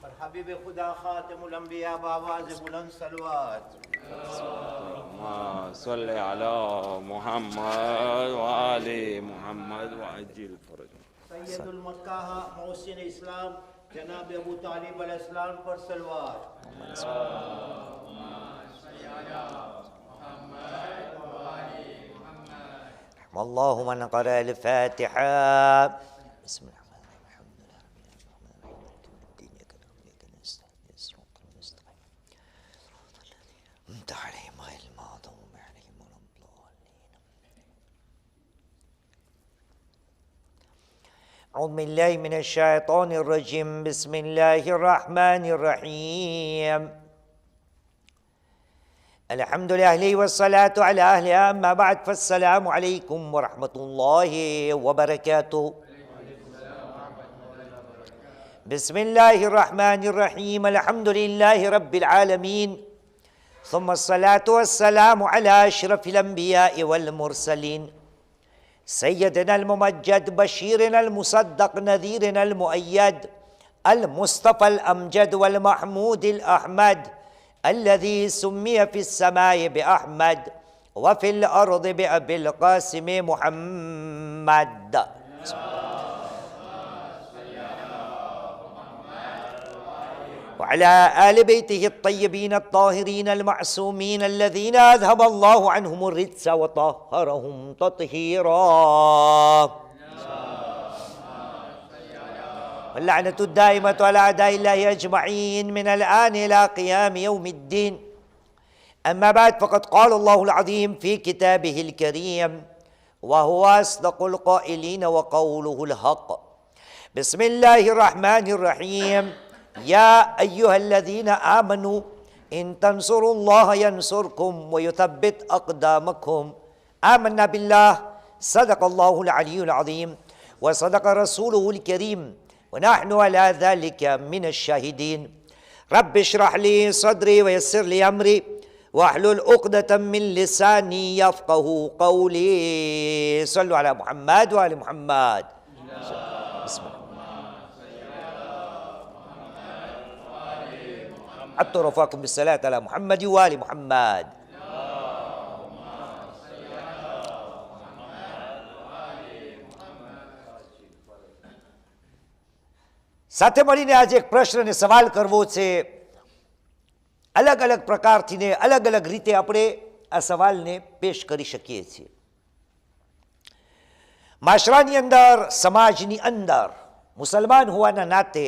और हबीब खुदा खातिमुल अंबिया बावाज़ बुलंद सलवात सल्ले अला मुहम्मद व आले मुहम्मद व अज्जिल फरज। सैयदुल मक्का मोहसिन इस्लाम जनाब अबू तालिब अलैहिस्सलाम पर सलवात। अल्लाहु मन क़रा अल-फ़ातिहा। बिस्मिल्लाह। أعوذ بالله من الشيطان الرجيم بسم الله الرحمن الرحيم الحمد لله والصلاة على أهلها أما بعد فالسلام عليكم ورحمة الله وبركاته بسم الله الرحمن الرحيم الحمد لله رب العالمين ثم الصلاة والسلام على أشرف الأنبياء والمرسلين سيدنا الممجد بشيرنا المصدق نذيرنا المؤيد المصطفى الأمجد والمحمود الأحمد الذي سمي في السماء بأحمد وفي الأرض بأبي القاسم محمد وعلى آل بيته الطيبين الطاهرين المعصومين الذين أذهب الله عنهم الرجس وطهرهم تطهيرا واللعنة الدائمة على أعداء الله أجمعين من الآن إلى قيام يوم الدين أما بعد فقد قال الله العظيم في كتابه الكريم وهو أصدق القائلين وقوله الحق بسم الله الرحمن الرحيم يا أيها الذين آمنوا إن تنصروا الله ينصركم ويثبت أقدامكم آمنا بالله صدق الله العلي العظيم وصدق رسوله الكريم ونحن على ذلك من الشاهدين رب اشرح لي صدري ويسر لي أمري واحلل عقدة من لساني يفقه قولي صلوا على محمد وآل محمد بسم الله حتى رفاكم بالصلاة على محمد وآل محمد સાથે મળીને આજે એક પ્રશ્ન અને સવાલ કરવો છે. અલગ અલગ પ્રકારથી ને અલગ અલગ રીતે આપણે આ સવાલને પેશ કરી શકીએ છીએ. માશરાની અંદર, સમાજની અંદર મુસલમાન હોવાના નાતે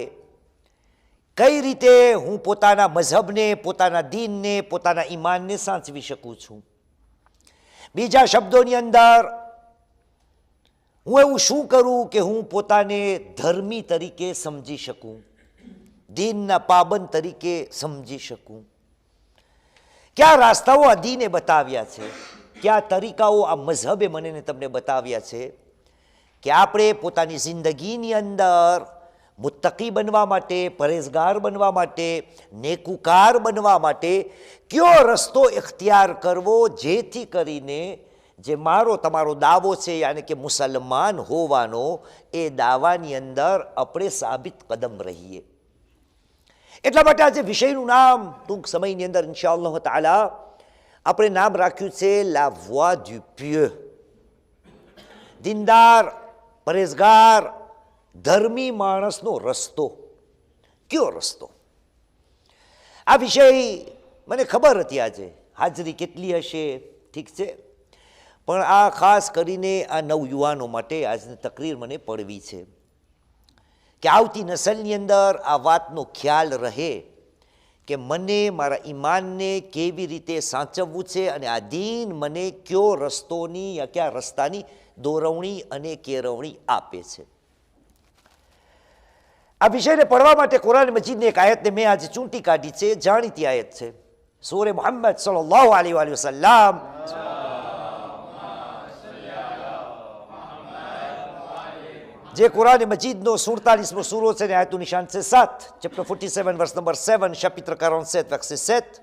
કઈ રીતે હું પોતાના મઝહબને, પોતાના દીનને, પોતાના ઈમાનને સાચવી શકું છું? બીજા શબ્દોની અંદર હું એવું શું કરું કે હું પોતાને ધર્મી તરીકે સમજી શકું, દીનના પાબંદ તરીકે સમજી શકું? કયા રાસ્તાઓ આ દીને બતાવ્યા છે, કયા તરીકાઓ આ મઝહબે મને ને તમને બતાવ્યા છે કે આપણે પોતાની જિંદગીની અંદર મુત્તકી બનવા માટે, પરેઝગાર બનવા માટે, નેકુકાર બનવા માટે કયો રસ્તો ઇખ્તિયાર કરવો જેથી કરીને જે મારો તમારો દાવો છે યાની કે મુસલમાન હોવાનો એ દાવાની અંદર આપણે સાબિત કદમ રહીએ. એટલા માટે આજે વિષયનું નામ ટૂંક સમયની અંદર ઇન્શાઅલ્લાહ તાલા આપણે નામ રાખ્યું છે લા વોઆ ડુ પિeux. દીનદાર, પરેઝગાર, ધર્મી માણસનો રસ્તો. કયો રસ્તો? આ વિષય મને ખબર હતી આજે હાજરી કેટલી હશે, ઠીક છે, પણ આ ખાસ કરીને આ નવયુવાનો માટે આજની તકરીર મને પડવી છે કે આવતી નસલની અંદર આ વાતનો ખ્યાલ રહે કે મને મારા ઈમાનને કેવી રીતે સાચવવું છે અને આ દીન મને કયો રસ્તોની યા કયા રસ્તાની દોરવણી અને કેળવણી આપે છે. આ વિષયને પડવા માટે કુરાન મજીદની એક આયતને મેં આજે ચૂંટી કાઢી છે. જાણીતી આયત છે, સૂરે મુહમ્મદ સલ્લલ્લાહુ અલૈહિ વસલ્લમ જે કુરાન મજીદનો 47મો સૂરો છે ને આયતનું નિશાન છે 7, ચેપ્ટર 47 વર્સ નંબર 7, chapitre 47 verset 7,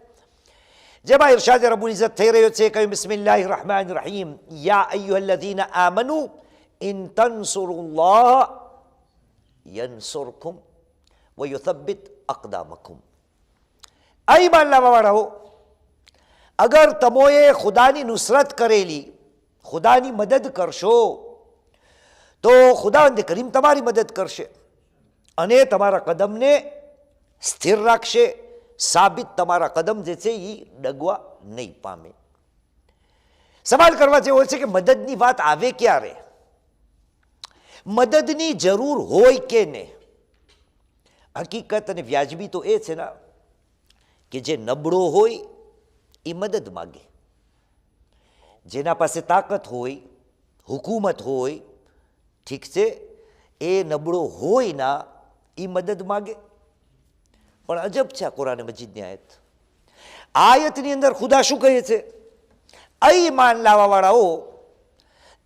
જેમાં ઇરશાદ રબ્બુલ ઇઝ્ઝત થઈ રહ્યો છે. કહ્યું બિસ્મિલ્લાહિર રહમાનિર રહીમ યા અય્યુહલ્લઝીના આમનુ ઇન તનસુરુલ્લાહ યનસુરકુમ વયુથબ્બિત અકદામકુમ. આ ઈમાન લાવવાવાળાઓ, અગર તમોએ ખુદાની નુસરત કરેલી, ખુદાની મદદ કરશો તો ખુદાવંદ કરીમ તમારી મદદ કરશે અને તમારા કદમને સ્થિર રાખશે. સાબિત તમારા કદમ જે છે એ ડગવા નહીં પામે. સવાલ કરવા જેવો છે કે મદદની વાત આવે ક્યારે? મદદની જરૂર હોય કે ને? હકીકત અને વ્યાજબી તો એ છે ને કે જે નબળો હોય એ મદદ માગે, જેના પાસે તાકાત હોય, હુકુમત હોય, ઠીક છે, એ નબળો હોય ના એ મદદ માગે. પણ અજબ છે આ કુરાન મજીદની આયત. આયતની અંદર ખુદા શું કહે છે? ઈમાન લાવવાવાળાઓ,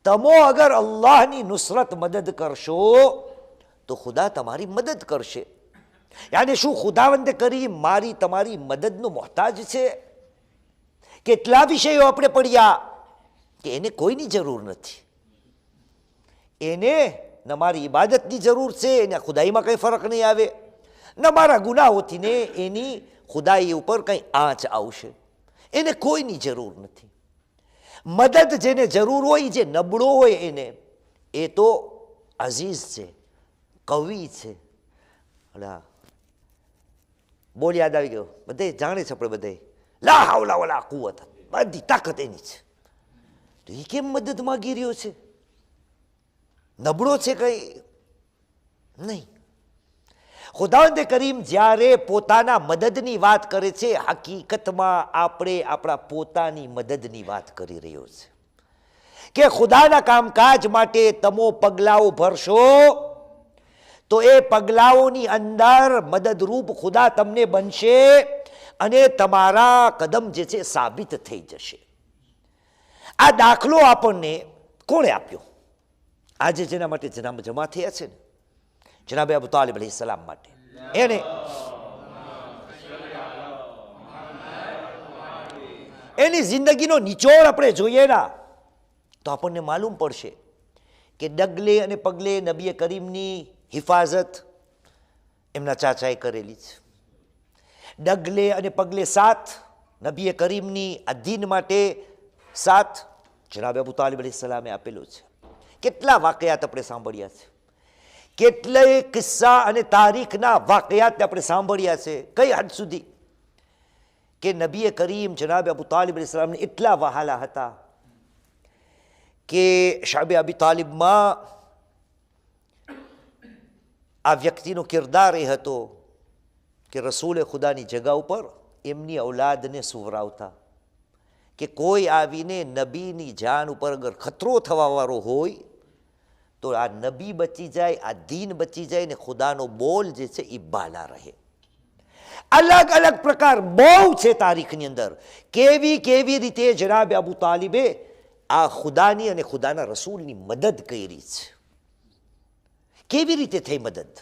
તમો અગર અલ્લાહની નુસરત મદદ કરશો તો ખુદા તમારી મદદ કરશે. યાની શું ખુદાવંદે કરી મારી તમારી મદદનો મોહતાજ છે? કેટલા વિષયો આપણે પડ્યા કે એને કોઈની જરૂર નથી. એને ન મારી ઇબાદતની જરૂર છે, એને ખુદાઈમાં કંઈ ફરક નહીં આવે, ન મારા ગુનાહોથી ને એની ખુદાઈ ઉપર કંઈ આંચ આવશે. એને કોઈની જરૂર નથી. મદદ જેને જરૂર હોય, જે નબળો હોય એને, એ તો અઝીઝ છે, કવિ છે. બોલ યાદ આવી ગયો, બધે જાણે છે આપણે બધે, લા હાવલા વલા કુવત, બધી તાકાત એની છે. તો એ કેમ મદદ માંગી રહ્યો છે? નબળો છે કઈ નહીં. ખુદાવંદ કરીમ જ્યારે પોતાના મદદની વાત કરે છે, હકીકતમાં આપણે આપણા પોતાની મદદની વાત કરી રહ્યો છે કે ખુદાના કામકાજ માટે તમો પગલાઓ ભરશો તો એ પગલાઓની અંદર મદદરૂપ ખુદા તમને બનશે અને તમારા કદમ જે છે સાબિત થઈ જશે. આ દાખલો આપણને કોણે આપ્યો? આજે જેના માટે જમા થયા છે ને, જનાબે અબુ તાલિબ અલૈહિસ્સલામ માટે. એની જિંદગીનો નિચોડ આપણે જોઈએ ના તો આપણને માલુમ પડશે કે ડગલે અને પગલે નબી કરીમની હિફાજત એમના ચાચાએ કરેલી છે. ડગલે અને પગલે સાથ નબી કરીમની આ દીન માટે સાથ જનાબે અબુ તાલિબ અલૈહિસ્સલામે આપેલો છે. કેટલા વાકયાત આપણે સાંભળ્યા છે, કેટલાય કિસ્સા અને તારીખના વાકયાત આપણે સાંભળ્યા છે. કઈ હદ સુધી કે નબી કરીમ જનાબે અબુ તાલિબ અલૈહિસ્સલામને એટલા વહાલા હતા કે શાબે અબી તાલિબમાં આ વ્યક્તિનો કિરદાર એ હતો કે રસૂલે ખુદાની જગા ઉપર એમની ઔલાદને સુવરાવતા કે કોઈ આવીને નબીની જાન ઉપર અગર ખતરો થવાવાળો હોય તો આ નબી બચી જાય, આ દીન બચી જાય ને ખુદાનો બોલ જે છે એ બાલા રહે. અલગ અલગ પ્રકાર બહુ છે તારીખની અંદર. કેવી કેવી રીતે જનાબે અબુ તાલિબે આ ખુદાની અને ખુદાના રસૂલની મદદ કરી છે. કેવી રીતે થઈ મદદ?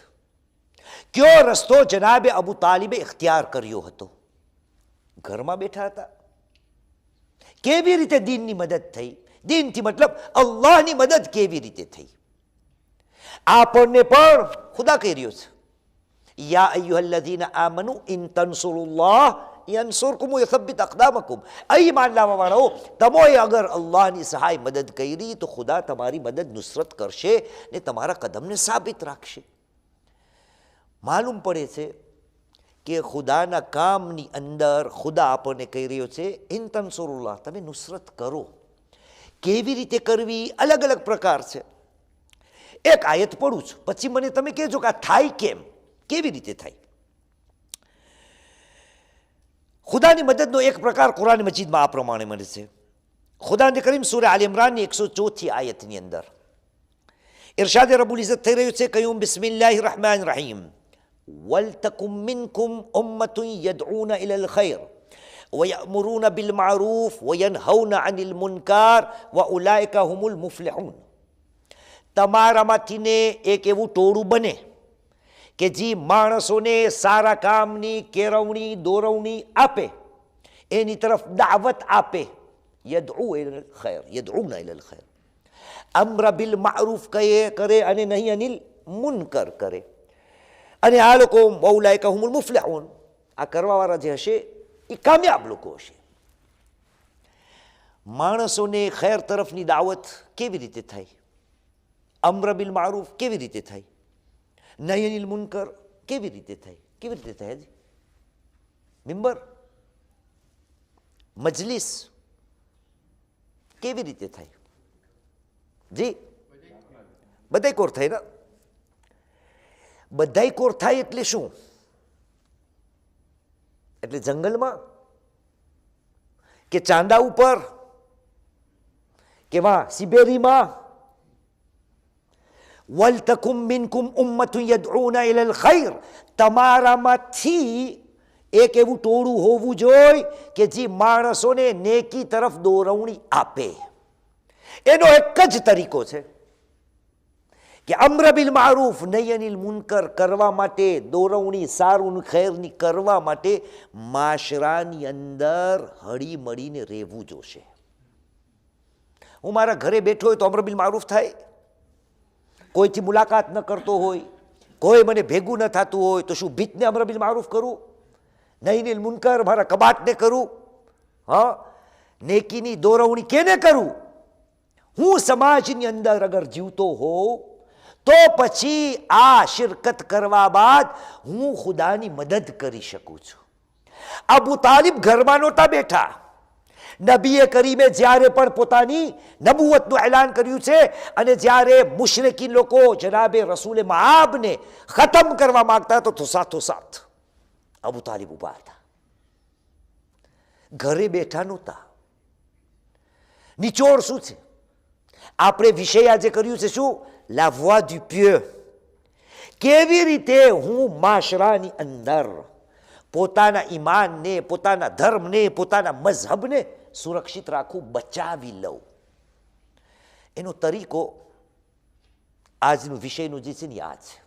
કયો રસ્તો જનાબે અબુ તાલિબે ઇખ્તિયાર કર્યો હતો? ઘરમાં બેઠા હતા. કેવી રીતે દીનની મદદ થઈ? દીનથી મતલબ અલ્લાહની મદદ કેવી રીતે થઈ? આપણને પણ ખુદા કહી રહ્યો છે, યા અય્યુહલ્લઝીના આમનુ ઇન તન્સુરુલ્લાહ યન્સુરકુમ વયુથબ્બિત અકદામકુમ. ઈમાન લાવવાવાળાઓ, તમોએ અગર અલ્લાહની સહાય મદદ કરી તો ખુદા તમારી મદદ નુસરત કરશે ને તમારા કદમને સાબિત રાખશે. માલુમ પડે છે કે ખુદાના કામની અંદર ખુદા આપણને કહી રહ્યો છે ઇન તન્સુરુલ્લાહ, તમે નુસરત કરો. કેવી રીતે કરવી? અલગ અલગ પ્રકાર છે. એક આયત પડું છું, પછી મને તમે કહેજો કે આ થાય કેમ, કેવી રીતે થાય. ખુદાની મદદનો એક પ્રકાર કુરાન મજીદમાં આ પ્રમાણે મળે છે. ખુદાને કરીમ સૂરા આલ ઇમરાનની 104 આયતની અંદર ઇરશાદે રબ્બુલ ઇઝ્ઝત થઈ રહ્યું છે, કહ્યું બિસ્મિલ્લાહિર રહેમાનિર રહીમ વલતકુમ મિનકુમ ઉમ્મતુન યદઉના ઇલલ ખૈર વયઅમુરૂના બિલ મારૂફ વયનહૌના અનિલ મુનકાર વઉલાઇકા હુમુલ મુફલિહૂન. તમારામાંથી ને એક એવું ટોળું બને કે જે માણસોને સારા કામની કેળવણી દોરવણી આપે, એની તરફ દાવત આપે. યદઉ ઇલલ ખૈર, યદઉના ઇલલ ખૈર. અમ્ર બિલ મારૂફ કરે અને નહીં અનિલ મુનકર કરે. અને આ લોકો મૌલાઇકા હુમુલ મુફલિહૂન, આ કરવાવાળા જે હશે એ કામયાબ લોકો હશે. માણસોને ખૈર તરફની દાવત કેવી રીતે થાય? અમ્ર બિલ મારૂફ કેવી રીતે થાય? નહી અનિલ મુનકર કેવી રીતે થાય? કેવી રીતે થાય? હજી મિંબર મજલિસ કેવી રીતે થાય? જી બધાય કોર થાય ને? બધાય કોર થાય એટલે શું? એટલે જંગલમાં કે ચાંદા ઉપર કે વા સિબેરીમાં? વલતકુમ મિનકુમ ઉમ્મતુન યદઉના ઇલલ ખૈર, તમારામાંથી એક એવું ટોળું હોવું જોઈએ કે જે માણસોને નેકી તરફ દોરવણી આપે. એનો એક જ તરીકો છે કે અમ્ર બિલ મારૂફ નહી અનિલ મુનકર કરવા માટે, દોરવણી સારું ખૈરની કરવા માટે માશરાની અંદર હળી મળીને રહેવું જોશે. હું મારા ઘરે બેઠો હોય તો અમ્ર બિલ મારૂફ થાય? કોઈથી મુલાકાત ન કરતો હોય, કોઈ મને ભેગું ન થતું હોય તો શું ભીતને અમ્ર બિલ મારૂફ કરું? નહીં અનિલ મુનકર મારા કબાટને કરું? હા, નેકીની દોરવણી કેને કરું? હું સમાજની અંદર અગર જીવતો હોઉં તો પછી આ શિરકત કરવા બાદ હું ખુદાની મદદ કરી શકું છું. અબુ તાલિબ ઘરમાં નહોતા બેઠા. નબીએ કરીમે જ્યારે પણ પોતાની નબુવતનું એલાન કર્યું છે અને જ્યારે મુશરિકી લોકો જનાબે રસૂલે મઆબને ખતમ કરવા માંગતા તો સાથોસાથ અબુ તાલિબ ઉભા હતા. ઘરે બેઠા નહોતા. નિચોડ શું છે? આપણે વિષય આજે કર્યું છે શું? La voix du pieux. કેવી રીતે હું માશરાની અંદર પોતાના ઈમાનને, પોતાના ધર્મને, પોતાના મઝહબને સુરક્ષિત રાખું, બચાવી લઉં. એનો તરીકો આજનું વિષયનું જે છે ને આ છે.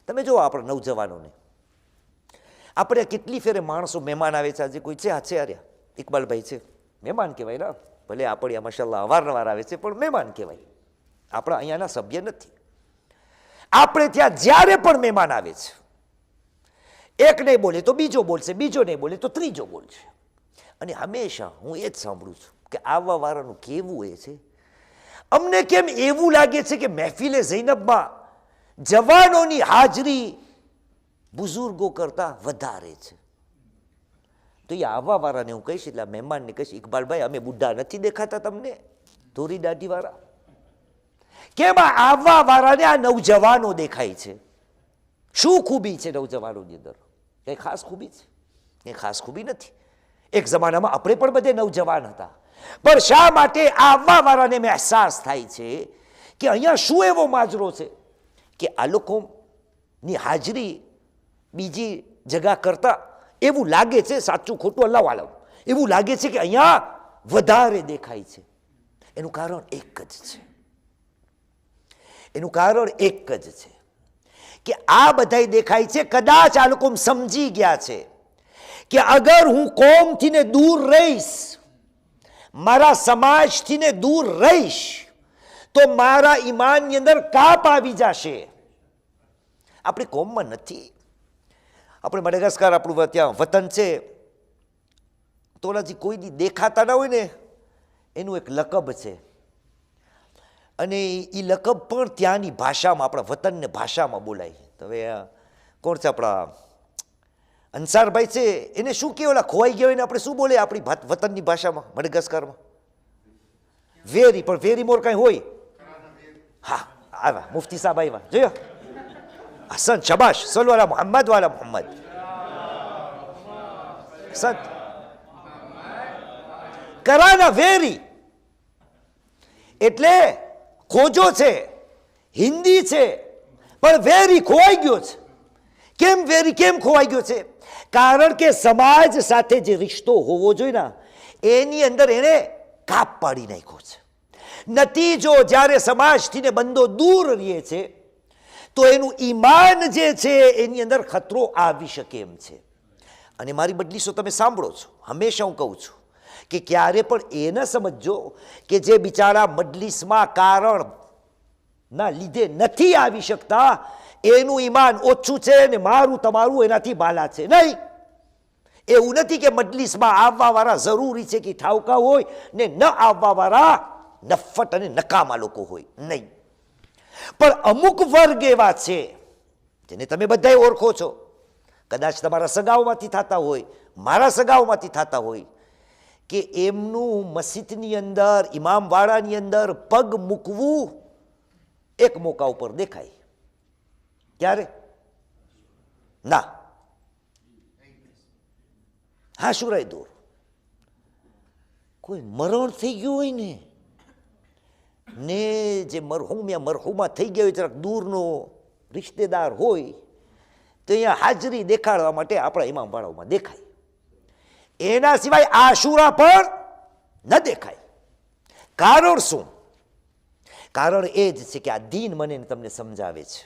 તમે જુઓ આપણા નવજવાનોને, આપણે કેટલી ફેરે માણસો મહેમાન આવે છે. આજે કોઈ છે? આ છે આર્યા ઇકબાલભાઈ છે, મહેમાન કહેવાય ને. ભલે આપણે આ માશાલ્લાહ અવારનવાર આવે છે પણ મહેમાન કહેવાય, આપણા અહીંયાના સભ્ય નથી. આપણે ત્યાં જ્યારે પણ મહેમાન આવે છે, એક નહીં બોલે તો બીજો બોલશે, બીજો નહીં બોલે તો ત્રીજો બોલશે. અને હંમેશા હું એ જ સાંભળું છું કે આવવા વાળાનું કેવું એ છે. અમને કેમ એવું લાગે છે કે મહેફિલે ઝૈનબમાં જવાનોની હાજરી બુઝુર્ગો કરતા વધારે છે. તો એ આવવા વાળાને હું કહીશ, એટલે મહેમાનને કહીશ, ઇકબાલભાઈ અમે બુઢા નથી દેખાતા તમને, ધોરી દાઢી વાળા? કેમ આવવા વાળાને આ નવજવાનો દેખાય છે? શું ખૂબી છે નવજવાનોની અંદર? કઈ ખાસ ખૂબી છે? કઈ ખાસ ખૂબી નથી. એક જમાનામાં આપણે પણ બધે નવજવાન હતા, પણ શા માટે આવવા વાળાને મેં અહેસાસ થાય છે કે અહીંયા શું એવો માજરો છે કે આ લોકોની હાજરી બીજી જગા કરતા એવું લાગે છે, સાચું ખોટું અલ્લાહ આલમ, એવું લાગે છે કે અહીંયા વધારે દેખાય છે. એનું કારણ એક જ છે. એનું કારણ એક જ છે કે આ બધાય દેખાય છે. કદાચ આ લોકો સમજી ગયા છે કે અગર હું કોમથી ને દૂર રહીશ, મારા સમાજથી ને દૂર રહીશ, તો મારા ઈમાનની અંદર કાપ આવી જશે. આપણી કોમમાં નથી. આપણે મડગાસ્કર આપણું ત્યાં વતન છે, તો ઓલાજી કોઈ દી દેખાતા ના હોય ને એનું એક લકબ છે. અને એ લકબ પણ ત્યાંની ભાષામાં, આપણા વતનને ભાષામાં બોલાય. તો હવે કોણ છે આપણા અંસારભાઈ છે, એને શું કે ઓલા ખોવાઈ ગયા હોય ને આપણે શું બોલે આપણી વતનની ભાષામાં મડગાસ્કરમાં? વેરી. પણ વેરી મોર કાંઈ હોય? હા, આવ્યા મુફતી સાહેબ આવ્યા, જોયો? હસન, શબાશ, સલ્લુ અલા મુહમ્મદ વાલા મુહમ્મદ. સત કરાના વેરી એટલે ખોજો છે, હિન્દી છે, પણ વેરી ખોવાઈ ગયો છે. કેમ વેરી કેમ ખોવાઈ ગયો છે? કારણ કે સમાજ સાથે જે રિશ્તો હોવો જોઈએ ને એની અંદર એને કાપ પાડી નાખ્યો છે. નતીજો જ્યારે સમાજથી ને બંદો દૂર રહે છે તો એનું ઈમાન જે છે એની અંદર ખતરો આવી શકે એમ છે. અને મારી મજલિસો તમે સાંભળો છો, હંમેશા હું કહું છું કે ક્યારે પણ એ ન સમજજો કે જે બિચારા મજલિસમાં કારણના લીધે નથી આવી શકતા એનું ઈમાન ઓછું છે ને મારું તમારું એનાથી બાલા છે. નહીં, એવું નથી કે મજલિસમાં આવવા વાળા જરૂરી છે કે ઠાવકા હોય ને ન આવવા વાળા નફટ અને નકામા લોકો હોય. નહીં, પણ અમુક વર્ગ એવા છે જેને તમે બધા ઓળખો છો, કદાચ તમારા સગાઓમાંથી થતા હોય, મારા સગાઓમાંથી થતા હોય, કે એમનું મસ્જિદની અંદર ઇમામવાડાની અંદર પગ મૂકવું એક મોકા ઉપર દેખાય. ક્યારે? ના, આશુરાએ દૂર કોઈ મરણ થઈ ગયું હોય ને જે મરહુમ યા મરહુમા થઈ ગયા હોય, જરાક દૂરનો રિશ્તેદાર હોય, તો અહીંયા હાજરી દેખાડવા માટે આપણા ઇમામવાડાઓમાં દેખાય. એના સિવાય આશુરા પણ ન દેખાય. કારણ શું? કારણ એ જ છે કે આ દીન મને તમને સમજાવે છે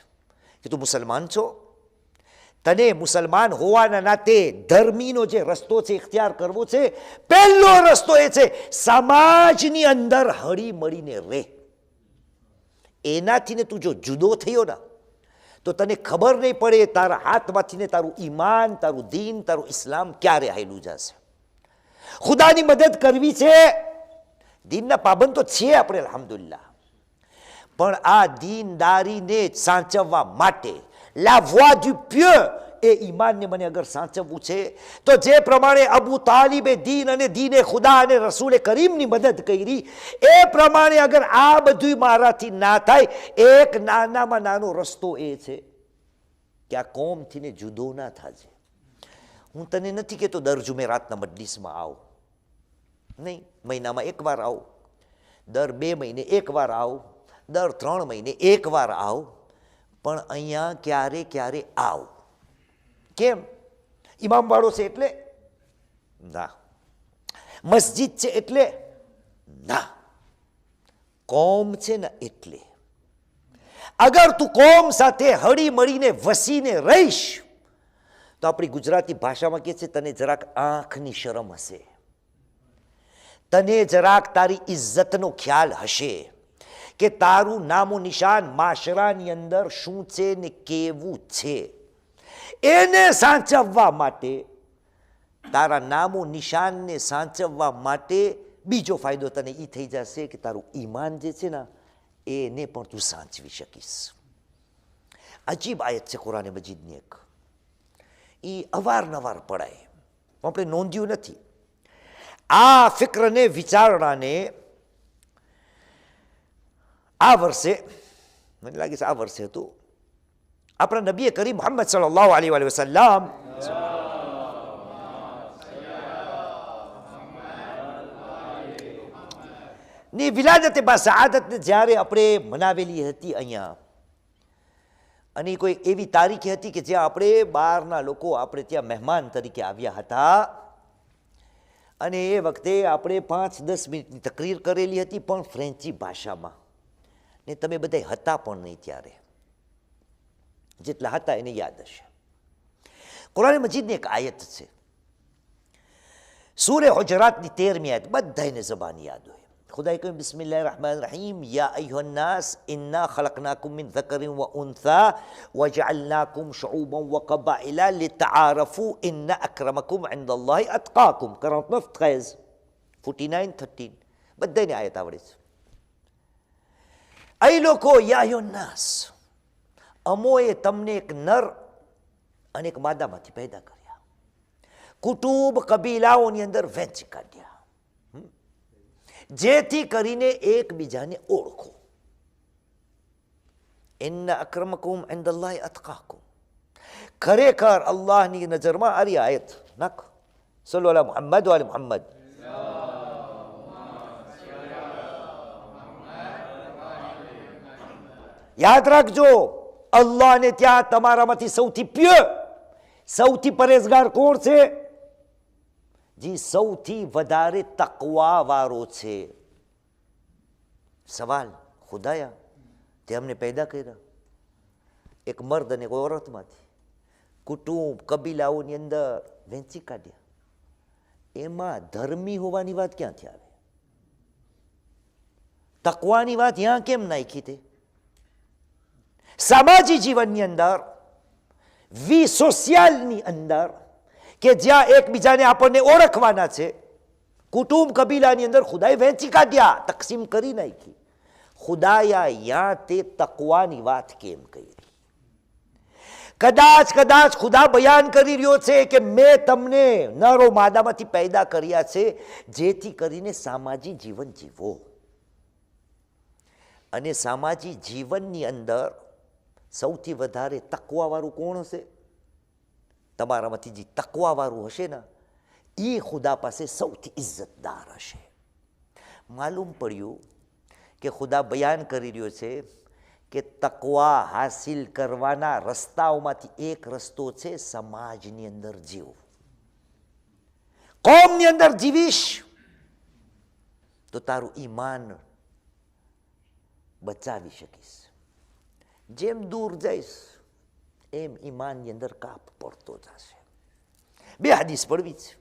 કે તું મુસલમાન છો, તને મુસલમાન હોવાના નાતે ધર્મીનો જે રસ્તો છે ઇખ્તિયાર કરવો છે, પહેલો રસ્તો એ છે સમાજની અંદર હળી મળીને રહે. એનાથી ને તું જો જુદો થયો ને તો તને ખબર નહીં પડે તારા હાથમાંથી ને તારું ઈમાન, તારું દીન, તારું ઇસ્લામ ક્યારે હાયલું જશે. ખુદાની મદદ કરવી છે, દીનના પાબંદ તો છીએ આપણે અલ્હમ્દુલિલ્લાહ, પણ આ દીનદારીને સાચવવા માટે la voie du pieux એ ઈમાનને મને અગર સાચવવું છે તો જે પ્રમાણે અબુ તાલિબે દીન અને દીને ખુદા અને રસૂલે કરીમની મદદ કરી, એ પ્રમાણે અગર આ બધું મારાથી ના થાય, એક નાનામાં નાનો રસ્તો એ છે કે આ કોમથી ને જુદો ના થાજે. હું તને નથી કહેતો દર જુમેરાતના મજલિસમાં આવ, નહીં, મહિનામાં એકવાર આવ, દર 2 મહિને એકવાર આવ, દર 3 મહિને એકવાર આવ, પણ અહીંયા ક્યારે ક્યારે આવ. કેમ? ઇમામવાડો છે એટલે? ના. મસ્જિદ છે એટલે? ના. કોમ છે ને એટલે. અગર તું કોમ સાથે હળી મળીને વસીને રહીશ તો આપણી ગુજરાતી ભાષામાં કહે છે તને જરાક આંખની શરમ હશે, તને જરાક તારી ઇજ્જતનો ખ્યાલ હશે કે તારું નામો નિશાન માશરાની અંદર શું છે ને કેવું છે. એને સાચવવા માટે, તારા નામો નિશાનને સાચવવા માટે બીજો ફાયદો તને એ થઈ જશે કે તારું ઈમાન જે છે ને એને પણ તું સાચવી શકીશ. અજીબ આયત છે કુરાન મજીદની એક, એ અવારનવાર પડાય, આપણે નોંધ્યું નથી. આ ફિક્રને, વિચારણાને આ વર્ષે, મને લાગે છે આ વર્ષે હતું, આપણા નબી કરીમ મુહમ્મદ સલ્લલ્લાહુ અલૈહિ વસલ્લમ ની વિલાદતે બાસઆદતને જ્યારે આપણે મનાવેલી હતી અહીંયા, અને કોઈ એવી તારીખ હતી કે જ્યાં આપણે બહારના લોકો આપણે ત્યાં મહેમાન તરીકે આવ્યા હતા, અને એ વખતે આપણે 5-10 મિનિટની તકરીર કરેલી હતી, પણ ફ્રેન્ચી ભાષામાં, ને તમે બધા હતા પણ નહીં ત્યારે. જેટલા હતા એને યાદ હશે. કુરાન મજીદની એક આયત છે, સૂરે હુજરાતની 13મી આયત, બધાને જબાન યાદ હોય. ખુદાએ કહ્યું બિસ્મિલ્લાહિર રહમાનિર રહીમ, યા અય્યુહન નાસ ઇન્ના ખલકનાકુમ મિન ઝકરિન વ ઉન્થા વજઅલનાકુમ શુઉબન વ કબાઇલા લિતઆરફુ ઇન્ના અક્રમકુમ ઇન્દલ્લાહિ અતકાકુમ. કુરાન 49:13 બધાને આયત આવડે છે. એ લોકો, યા અય્યુહન નાસ, અમોએ તમને એક નર અને એક માદામાંથી પેદા કર્યા, કુટુંબ કબીલાઓની અંદર વહેંચી કાઢ્યા, જેથી કરીને એકબીજાને ઓળખો. ઇન્ના અક્રમકુમ ઇન્દલ્લાહિ અતકાકુમ. ખરેખર અલ્લાહની નજરમાં આરી આયત નાખ. સલ્લુ અલા મુહમ્મદ વ આલી મુહમ્મદ. યાદ રાખજો, અલ્લાહને ત્યાં તમારામાંથી સૌથી પ્યોર, સૌથી પરેઝગાર કોણ છે? જે સૌથી વધારે તકવા વાળો છે. સવાલ, ખુદાયા તે અમને પેદા કર્યા એક મર્દ અને કોઈ ઓરતમાંથી, કુટુંબ કબીલાઓની અંદર વહેંચી કાઢ્યા, એમાં ધર્મી હોવાની વાત ક્યાંથી આવે? તકવાની વાત ત્યાં કેમ નાખી તે? સામાજિક જીવનની અંદર, સોશિયલની અંદર, કે જ્યાં એકબીજાને આપણને ઓળખવાના છે, કુટુંબ કબીલાની અંદર ખુદાએ વહેંચી કાઢ્યા, તકસીમ કરી નાખી. ખુદાએ યા તે તકવાની વાત કેમ કરી? કદાચ ખુદા બયાન કરી રહ્યો છે કે મેં તમને નરો માદામાંથી પેદા કર્યા છે જેથી કરીને સામાજિક જીવન જીવો. અને સામાજિક જીવનની અંદર સૌથી વધારે તકવાવાળું કોણ હશે? તમારામાંથી જે તકવાવાળું હશે ને એ ખુદા પાસે સૌથી ઇજ્જતદાર હશે. માલુમ પડ્યું કે ખુદા બયાન કરી રહ્યો છે કે તકવા હાસિલ કરવાના રસ્તાઓમાંથી એક રસ્તો છે સમાજની અંદર જીવવું. કોમની અંદર જીવીશ તો તારું ઈમાન બચાવી શકીશ. જેમ દૂર જઈશ એમ ઈમાનની અંદર કાપ પડતો જશે. બે હદીસ પડવી છે.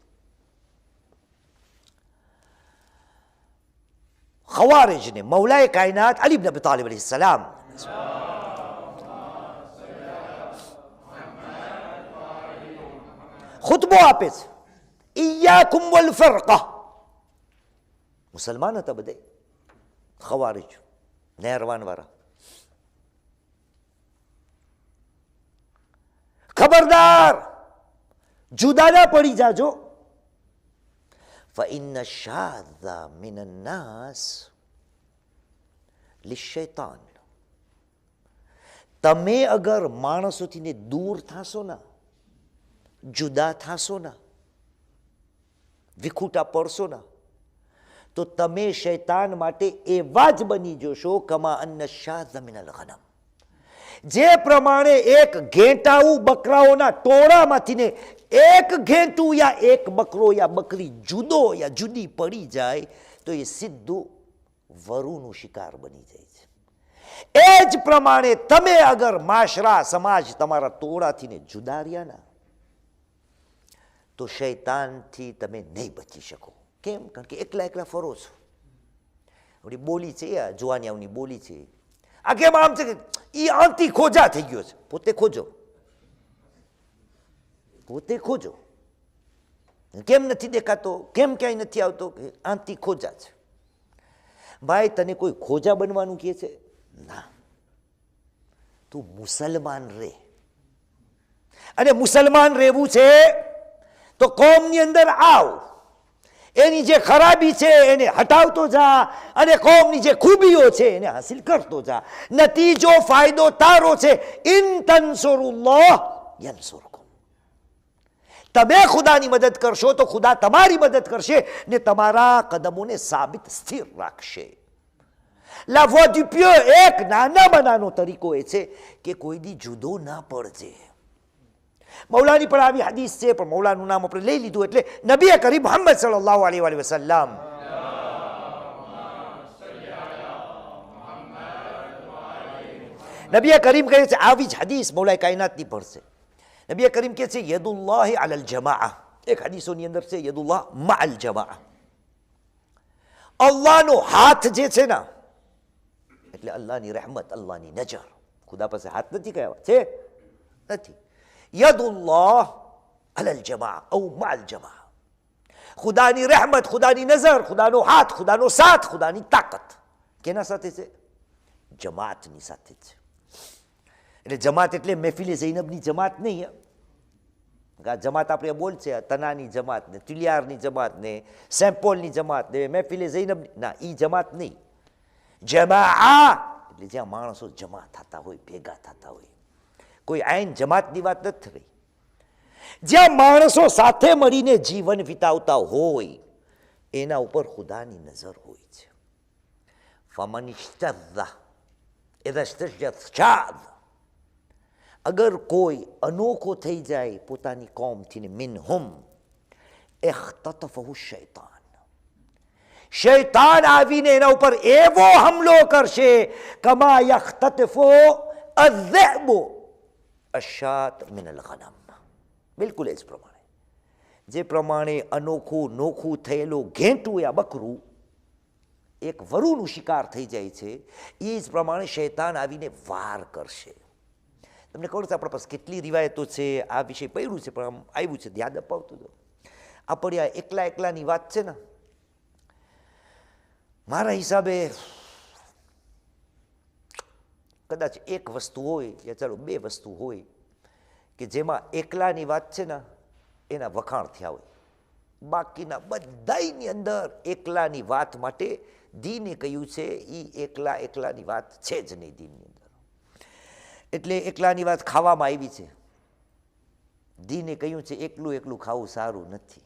ખવારિજને મૌલાએ કાયનાત અલી ઇબ્ન અબી તાલિબ અલૈહિસ સલામ ખુતબો આપે છે. ઇય્યાકુમ વલ ફિરકા. મુસલમાન હતા બધે, ખવારિજ નહેરવાન વાળા. ખબરદાર જુદા ના પડી જાજો. فإن الشاذ من الناس للشيطان. તમે અગર માણસોથી દૂર થશો ને, જુદા થશો ને, વિખૂટા પડશો ને, તો તમે શૈતાન માટે એવા જ બની જશો કમા અન્ન શાઝ મિન અલ ગનમ. જે પ્રમાણે એક ઘેટાવું બકરાઓના ટોળામાંથી ને એક ઘેટું યા એક બકરો યા બકરી જુદો યા જુદી પડી જાય તો એ સીધું વરુનું શિકાર બની જાય છે. એ જ પ્રમાણે તમે અગર માશરા સમાજ તમારા ટોળાથી ને જુદા રહ્યા ના તો શૈતાનથી તમે નહીં બચી શકો. કેમ? કારણ કે એકલા એકલા ફરો છો. આપણી બોલી છે, આ જુવાનિયાઓની બોલી છે. આ કેમ આમ છે કે એ આંતી ખોજા થઈ ગયો છે. પોતે ખોજો, પોતે ખોજો. કેમ નથી દેખાતો? કેમ ક્યાંય નથી આવતો? આંતી ખોજા છે. ભાઈ તને કોઈ ખોજા બનવાનું કહે છે? ના, તું મુસલમાન રે. અને મુસલમાન રહેવું છે તો કોમની અંદર આવ, એની જે ખરાબી છે એને હટાવતો જા અને કોમની જે ખૂબીઓ છે એને હાસિલ કરતો જા. નતીજો ફાયદો તારો છે. ઇન તનસુરુલ્લાહ યનસુરકુમ. તમે ખુદાની મદદ કરશો તો ખુદા તમારી મદદ કરશે ને તમારા કદમોને સાબિત સ્થિર રાખશે. La voie du pieux એક નાનામાં નાનો તરીકો એ છે કે કોઈ દી જુદો ના પડજે. મૌલાની પણ આવી હદીસ છે, પણ મૌલાનું નામ આપણે લઈ લીધું એટલે નબી કરીમ મુહમ્મદ સલ્લલ્લાહુ અલૈહિ વસલ્લમ નબી કરીમ કહે છે, આવી જ હદીસ મૌલાએ કાયનાતની પડશે. નબી કરીમ કહે છે યદુલ્લાહ અલલ જમાઆ. એક હદીસોની અંદર છે યદુલ્લાહ મઅલ જમાઆ. અલ્લાહનો હાથ જે છે ને એટલે અલ્લાહની રહેમત, અલ્લાહની નજર. ખુદા પાસે હાથ નથી કહેવા છે? નથી. યદુલ્લાહ અલલ જમાઆ ઔ મઅલ જમાઆ. ખુદાની રહેમત, ખુદાની નજર, ખુદાનો હાથ, ખુદાનો સાથ, ખુદાની તાકાત કેના સાથે છે? જમાતની સાથે છે. એટલે જમાત એટલે મહેફિલે ઝૈનબની જમાત નહીં. આ જમાત આપણે બોલ છે તનાની જમાત ને, તુલિયારની જમાત ને, સેમ્પોલની જમાત ને, મહેફિલે ઝૈનબની, ના, એ જમાત નહીં. જમાઆ એટલે જ્યાં માણસો જમા થતા હોય, ભેગા થતા હોય. કોઈ આઈન જમાતની વાત નથી રહી. જ્યાં માણસો સાથે મળીને જીવન વિતાવતા હોય એના ઉપર ખુદાની નજર હોય છે. ફમન ઇશ્તઝા ઇઝા ઇશ્તજત શાદ. અગર કોઈ અનોખો થઈ જાય પોતાની કોમથી મિનહુમ ઇખ્તતફહુ શૈતાન. શૈતાન આવીને એના ઉપર એવો હુમલો કરશે કમા યખ્તતફુ અઝ્ઝિબુ અશાત મિન અલ-ગનમ. બિલકુલ એ જ પ્રમાણે જે પ્રમાણે અનોખું નોખું થયેલું ઘેંટું યા બકરું એક વરુનું શિકાર થઈ જાય છે એ જ પ્રમાણે શૈતાન આવીને વાર કરશે. તમને ખબર છે આપણા પાસે કેટલી રિવાયતો છે, આ વિષય પડ્યું છે, પણ આમ આવ્યું છે, યાદ અપાવતું હતું. આપણી આ એકલા એકલાની વાત છે ને, મારા હિસાબે કદાચ એક વસ્તુ હોય, યા ચાલો 2 વસ્તુ હોય કે જેમાં એકલાની વાત છે ને એના વખાણ થયા હોય. બાકીના બધાની અંદર એકલાની વાત માટે દીને કહ્યું છે એ એકલાની વાત છે જ નહીં દીનની અંદર. એટલે એકલાની વાત ખાવામાં આવી છે. દીને કહ્યું છે એકલું ખાવું સારું નથી.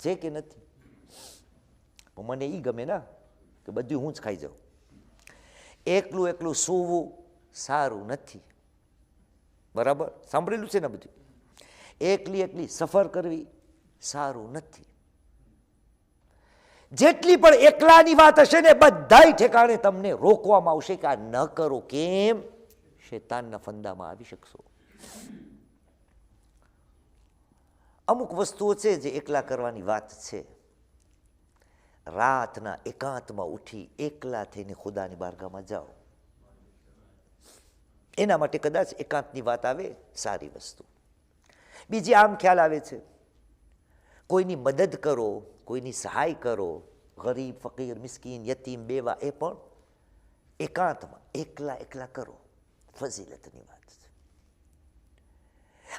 છે કે નથી? પણ મને એ ગમે ને કે બધું હું જ ખાઈ જાઉં. એકલું સૂવું સારું નથી. બરાબર સાંભળેલું છે ને બધું. એકલી સફર કરવી સારું નથી. જેટલી પણ એકલાની વાત હશે ને બધાય ઠેકાણે તમને રોકવામાં આવશે કે આ ન કરો. કેમ? શૈતાનના ફંદામાં આવી શકશો. અમુક વસ્તુઓ છે જે એકલા કરવાની વાત છે. રાતના એકાંતમાં ઉઠી એકલા થઈને ખુદાની બારગાહમાં જાઓ. એના માટે કદાચ એકાંતની વાત આવે સારી વસ્તુ. બીજી આમ ખ્યાલ આવે છે કોઈની મદદ કરો, કોઈની સહાય કરો, ગરીબ, ફકીર, મિસ્કીન, યતીમ, બેવા, એ પણ એકાંતમાં એકલા કરો. ફઝીલતની વાત છે.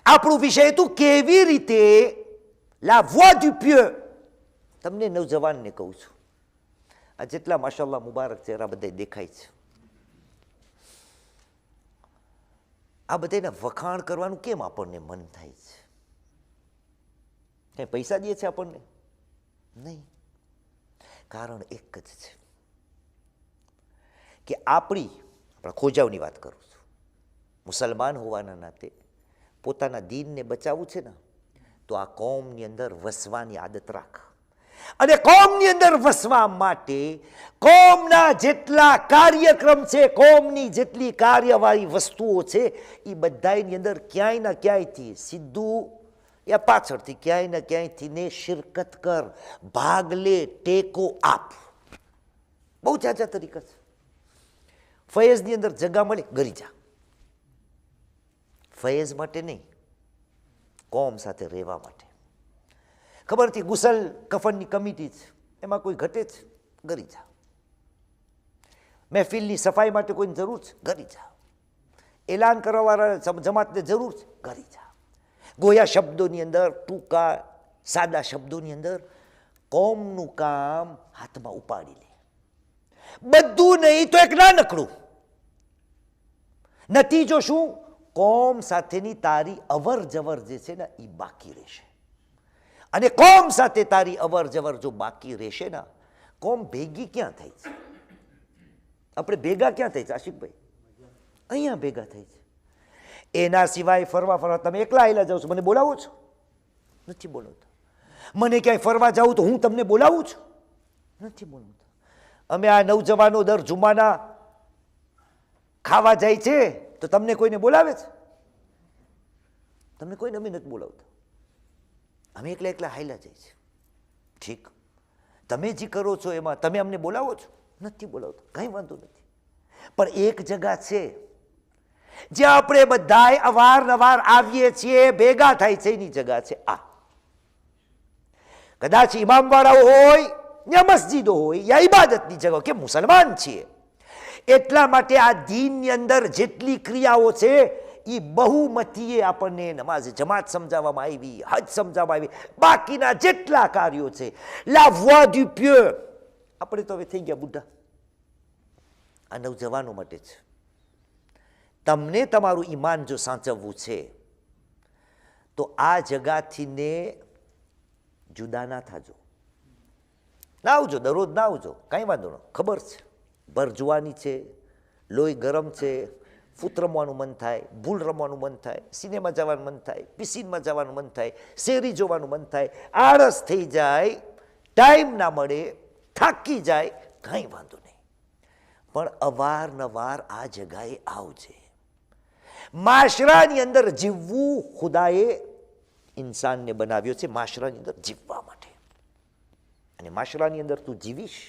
આપણું વિષય હતું કેવી રીતે la voix du pieux. તમને નવજવાનને કહું છું, આ જેટલા માશાલ્લાહ મુબારક ચહેરા બધા દેખાય છે, આ બધાના વખાણ કરવાનું કેમ આપણને મન થાય છે? કઈ પૈસા દે છે આપણને? નહીં. કારણ એક જ છે કે આપણા ખોજાવની વાત કરું છું. મુસલમાન હોવાના નાતે પોતાના દીનને બચાવવું છે ને, તો આ કોમની અંદર વસવાની આદત રાખ. અને કોમની અંદર વસવા માટે કોમના જેટલા કાર્યક્રમ છે, કોમની જેટલી કાર્યવાહી વસ્તુઓ છે, એ બધાની અંદર ક્યાંય ના ક્યાંયથી સીધું યા પાછળથી ક્યાંય ને ક્યાંયથી ને શિરકત કર, ભાગ લે, ટેકો આપ. બહુ જાજા તરીકા છે. ફૈઝની અંદર જગા મળે, ગરી જા. ફૈઝ માટે નહીં, કોમ સાથે રહેવા માટે. ખબર નથી ગુસલ કફનની કમિટી છે, એમાં કોઈ ઘટે છે, ગરી જા. મહેફિલની સફાઈ માટે કોઈની જરૂર છે, ગરી જા. એલાન કરવાવાળા જમાતને જરૂર છે, ગરી જા. ગોયા શબ્દોની અંદર, ટૂંકા સાદા શબ્દોની અંદર કોમનું કામ હાથમાં ઉપાડી લે. બધું નહીં તો એક નાનકડું. નતીજો શું? કોમ સાથેની તારી અવર જવર જે છે ને એ બાકી રહેશે. અને કોમ સાથે તારી અવર જવર જો બાકી રહેશે ને, કોમ ભેગી ક્યાં થાય છે? આપણે ભેગા ક્યાં થાય છે આશિકભાઈ? અહીંયા ભેગા થાય છે. એના સિવાય ફરવા તમે એકલા આવેલા જાઓ છો, મને બોલાવો છો? નથી બોલાવતા. મને ક્યાંય ફરવા જાઉં તો હું તમને બોલાવું છું? નથી બોલાવતા. અમે આ નવજવાનો દર જુમાના ખાવા જાય છે તો તમને કોઈને બોલાવે છે? તમને કોઈને અમે નથી બોલાવતા. અમે એકલા હાયલા જાય છે. ઠીક, તમે જે કરો છો એમાં તમે અમને બોલાવો છો? નથી બોલાવતા. કંઈ વાંધો નથી. પણ એક જગા છે જ્યાં આપણે બધાય અવારનવાર આવીએ છીએ, ભેગા થાય છે, એની જગા છે આ. કદાચ ઇમામવાળાઓ હોય યા મસ્જિદો હોય યા ઇબાદતની જગા, કે મુસલમાન છીએ એટલા માટે આ દીનની અંદર જેટલી ક્રિયાઓ છે એ બહુમતીએ આપણને નમાઝ જમાત સમજાવવામાં આવી, હજ સમજાવવામાં આવી, બાકીના જેટલા કાર્યો છે, la voix du pieux. આપણે તો હવે થઈ ગયા બુઢા. આ નવજવાનો માટે છે. તમને તમારું ઈમાન જો સાચવવું છે તો આ જગાથી ને જુદા ના થાજો. ના આવજો, દરરોજ ના આવજો, કાંઈ વાંધો ન. ખબર છે ભર જુવાની છે, લોહી ગરમ છે, ફૂટ રમવાનું મન થાય, ભૂલ રમવાનું મન થાય, સિનેમા જવાનું મન થાય, પિસિનમાં જવાનું મન થાય, શેરી જોવાનું મન થાય, આળસ થઈ જાય, ટાઈમ ના મળે, થાકી જાય, કાંઈ વાંધો નહીં. પણ અવારનવાર આ જગાએ આવજે. માશરાની અંદર જીવવું ખુદાએ ઇન્સાનને બનાવ્યો છે માશરાની અંદર જીવવા માટે. અને માશરાની અંદર તું જીવીશ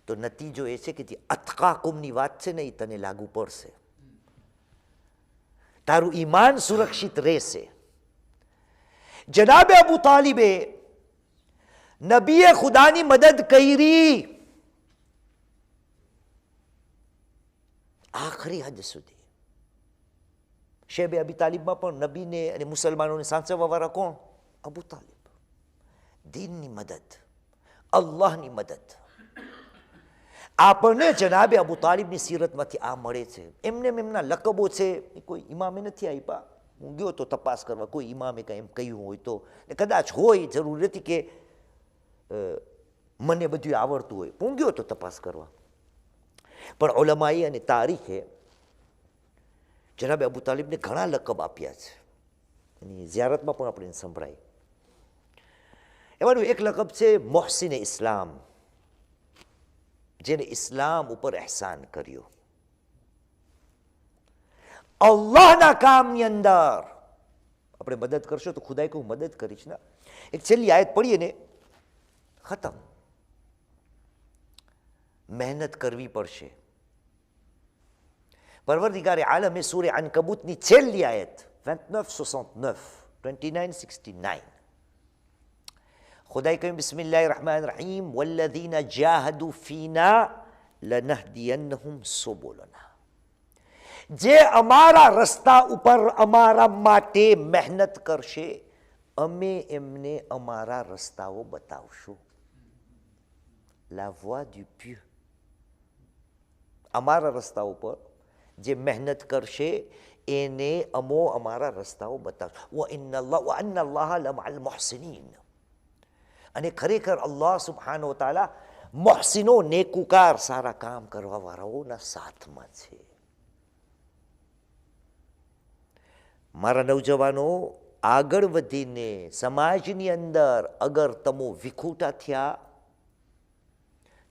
તો નતીજો એ છે કે જે અથકાકુમની વાત છે ને એ તને લાગુ પડશે. તારું ઈમાન સુરક્ષિત રહેશે. જનાબે અબુ તાલિબે નબીએ ખુદાની મદદ કરી આખરી હદ સુધી. શેબે અબી તાલિબમાં પણ નબીને અને મુસલમાનોને સાચવવાવાળા કોણ? અબુ તાલિબ. દીનની મદદ, અલ્લાહની મદદ. આપણને જનાબે અબુ તાલિબની સીરતમાંથી આ મળે છે. એમને એમના લકબો છે, એ કોઈ ઇમામે નથી આપ્યા. હું ગયો તો તપાસ કરવા, કોઈ ઇમામે કંઈ એમ કહ્યું હોય તો, કદાચ હોય, જરૂર નથી કે મને બધું આવડતું હોય. હું ગયો તો તપાસ કરવા. પણ ઉલમાએ અને તારીખે જનાબે અબુ તાલિબને ઘણા લકબ આપ્યા છે. એની ઝિયારતમાં પણ આપણે સંભળાય. એમાંનું એક લકબ છે મોહસિને ઇસ્લામ, જેને ઇસ્લામ ઉપર એહસાન કર્યો. અલ્લાહના કામની અંદર આપણે મદદ કરશો તો ખુદાએ કહું મદદ કરીશ ને. એક છેલ્લી આયત પડીએ ને ખતમ. મહેનત કરવી પડશે. પરવરદિગારે આલમે સૂરે અનકબૂતની છેલ્લી આયત 29:69 ખુદાએ કહ્યું બિસ્મિલ્લાહિર રહેમાનિર રહીમ વલ્લઝીના જાહદુ ફીના લનહદિયન્નહુમ સુબુલના. જે અમારા રસ્તા ઉપર અમારા માટે મહેનત કરશે અમે એમને અમારા રસ્તાઓ બતાવશું. La voie du pieux. અમારા રસ્તા ઉપર જે મહેનત કરશે એને અમારા રસ્તાઓ બતાવશું. વ અન્ન અલ્લાહ લમઅલ મુહસિનીન. અને ખરેખર અલ્લાહ સુબ્હાનહુ વ તઆલા મુહસિનો, નેકુકાર, સારા કામ કરવા વાળાઓના સાથમાં છે. મારા નવજવાનો, આગળ વધીને સમાજની અંદર અગર તમે વિખૂટા થયા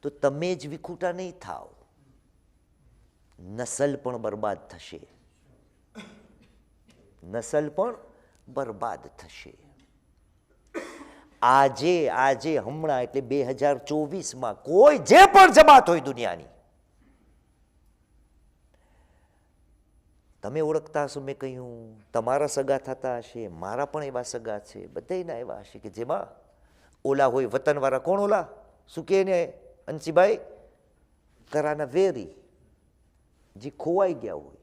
તો તમે જ વિખૂટા નહીં થાવ, નસલ પણ બરબાદ થશે. નસલ પણ બરબાદ થશે. આજે હમણાં એટલે 2024માં કોઈ જે પણ જમાત હોય દુનિયાની, તમે ઓળખતા હશો, મેં કહ્યું તમારા સગા થતા હશે, મારા પણ એવા સગા છે, બધાયના એવા હશે કે જેમાં ઓલા હોય વતનવાળા. કોણ ઓલા? શું કે ને અંશીભાઈ? કરાના વેરી, જે ખોવાઈ ગયા હોય.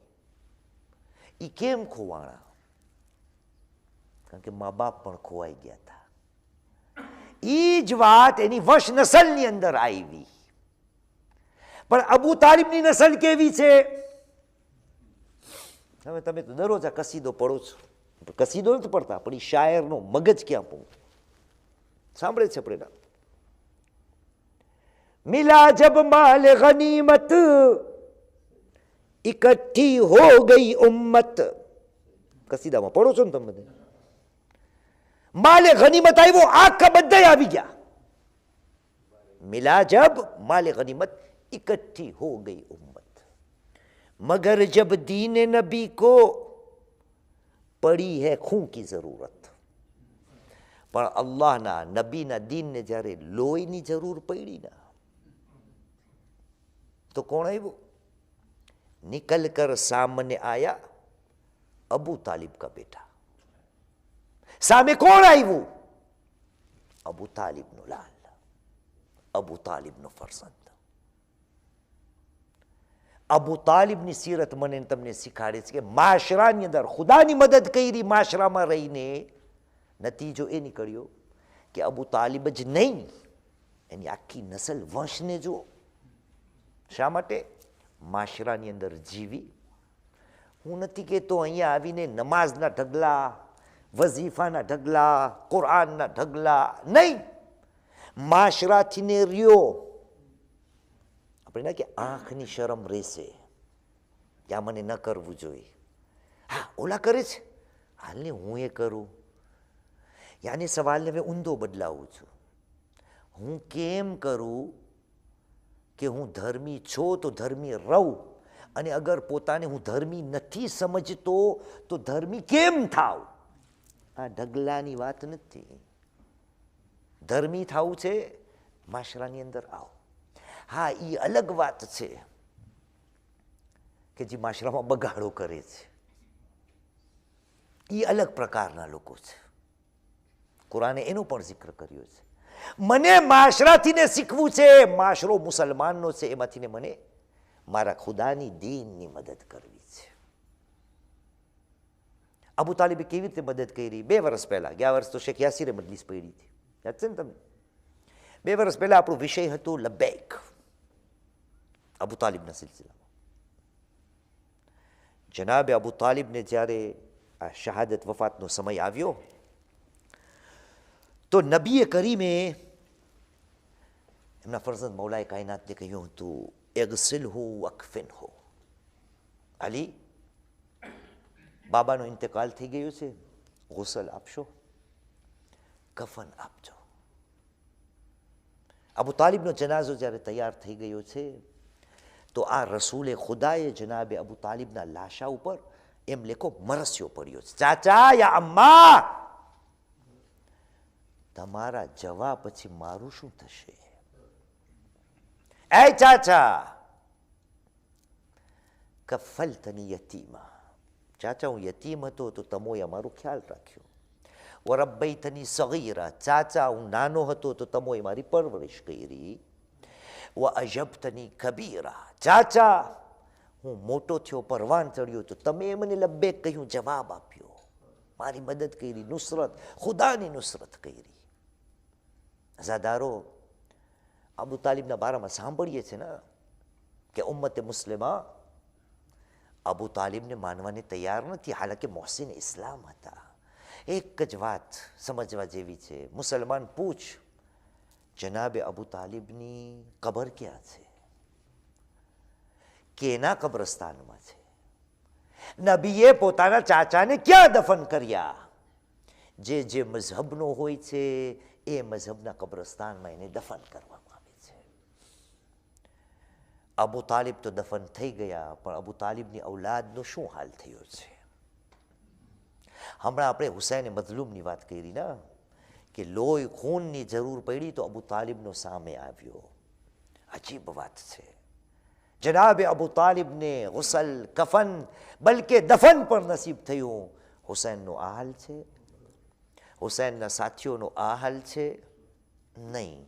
એ કેમ ખોવાણા? કારણ કે મા બાપ પણ ખોવાઈ ગયા હતા. એ જ વાત એની વશ નસલની અંદર આવી. પણ અબુ તાલિબની નસલ કેવી છે? હવે તમે તો દરરોજ આ કસીદો પડો છો. કસીદો નથી પડતા, પણ એ શાયરનો મગજ ક્યાં પહોંચે સાંભળે છે આપણે. મિલા જબ માલ ગનીમત ઇકઠ્ઠી હો ગઈ ઉમ્મત. કસીદામાં પડો છો ને તમે બધા. માલે ગનીમત આવ્યો, આખા બધા આવી ગયા. મિલા જબ માલે ગનીમત ઇકઠ્ઠી હો ગઈ ઉમ્મત. मगर जब दीन नबी को पड़ी है खून की जरूरत. પણ અલ્લાહના નબીના દીનને જ્યારે લોહીની જરૂર પડી ને તો કોણ આવ્યું? નિકલ કર સામને આયા અબુ તાલિબ કા બેટા. સામે કોણ આવ્યું? અબુ તાલિબનો લાલ, અબુ તાલિબનો ફરસંદ. અબુ તાલિબની સીરત મને તમને શીખાડે છે કે માશરાની અંદર ખુદાની મદદ કરી, માશરામાં રહીને નતીજો એ નીકળ્યો કે અબુ તાલિબ જ નહીં, એની આખી નસલ વંશને જુઓ. શા માટે? માશરાની અંદર જીવી. હું નથી કહેતો અહીંયા આવીને નમાઝના ઢગલા, વઝીફાના ઢગલા, કુરાનના ઢગલા નહીં. માશરાથી ને રહ્યો. આપણે કે આંખની શરમ રહેશે કે આ મને ન કરવું જોઈએ. હા, ઓલા કરે છે, હાલને હું એ કરું. યાની સવાલને હવે ઊંધો બદલાવું છું. હું કેમ કરું કે હું ધર્મી છું તો ધર્મી રહું, અને અગર પોતાને હું ધર્મી નથી સમજતો તો ધર્મી કેમ થાવ? આ ઢગલાની વાત નથી. ધર્મી થવું છે, માશરાની અંદર આવો. હા, એ અલગ વાત છે કે જે માશરામાં બગાડો કરે છે. એ અલગ પ્રકારના લોકો છે. કુરાને એનો પણ જિક્ર કર્યો છે. મને માશરાથી ને શીખવું છે, માશરો મુસલમાનનો છે, એમાંથી ને મને મારા ખુદાની દીનની મદદ કરવી છે. અબુ તાલિબે કેવી રીતે મદદ કરી? 2 વર્ષ પહેલા, ગયા વર્ષ તો શેખ યાસીરે મજલિસ પડી હતી, યાદ છે ને તમને? 2 વર્ષ પહેલા આપણો વિષય હતો લબ્બૈક, અબુ તાલિબના સિલસિલામાં. જનાબે અબુ તાલિબને જ્યારે આ શહાદત વફાતનો સમય આવ્યો તો નબીએ કરીમે એમના ફરઝંદ મૌલાએ કાયનાતને કહ્યું હતું, એગસિલહુ વકફિનહુ. અલી, બાબાનો ઇંતકાલ થઈ ગયો છે, ગુસલ આપશો, કફન આપજો. અબુ તાલિબનો જનાઝો જ્યારે તૈયાર થઈ ગયો છે તો આ રસૂલે ખુદાએ જનાબે અબુ તાલિબના લાશા ઉપર એમ લેખો મરસ્યો પડ્યો છે, ચાચા યા અમ્મા, તમારા જવા પછી મારું શું થશે? એ ચાચા, કફલતની યતીમા, ચાચા હું યતીમ હતો તો તમોએ અમારો ખ્યાલ રાખ્યો. વરબ્બૈતની સગીરા, ચાચા હું નાનો હતો તો તમોએ મારી પરવરિશ કરી. વ અજબતની કબીરા, ચાચા હું મોટો થયો, પરવાન ચડ્યો તો તમે મને લબ્બેક કહ્યું, જવાબ આપ્યો, મારી મદદ કરી, નુસરત, ખુદાની નુસરત કરી. અઝાદારો, અબુ તાલિબના બારામાં સાંભળીએ છીએ ને કે ઉમ્મતે મુસ્લિમા અબુ તાલિબને માનવાને તૈયાર નથી, હાલાકે મોહસિન ઇસ્લામ હતા. એક જ વાત સમજવા જેવી છે, મુસલમાન પૂછ, જનાબે અબુ તાલિબની કબર ક્યાં છે? કેના કબ્રસ્તાનમાં છે? નબીએ પોતાના ચાચાને ક્યાં દફન કર્યા? જે મઝહબનો હોય છે એ મઝહબના કબ્રસ્તાનમાં એને દફન કરવામાં આવે છે. અબુ તાલિબ તો દફન થઈ ગયા, પણ અબુ તાલિબની ઔલાદનો શું હાલ થયો છે? હમણાં આપણે હુસૈન મઝલૂમની વાત કરી ને, કે લોહી ખૂનની જરૂર પડી તો અબુ તાલિબનો સામે આવ્યો. અજીબ વાત છે. જનાબે અબુ તાલિબને ગુસલ, કફન, બલકે દફન પણ નસીબ થયું. હુસૈનનો આ હાલ છે? હુસૈનના સાથીઓનો આ હાલ છે? નહીં.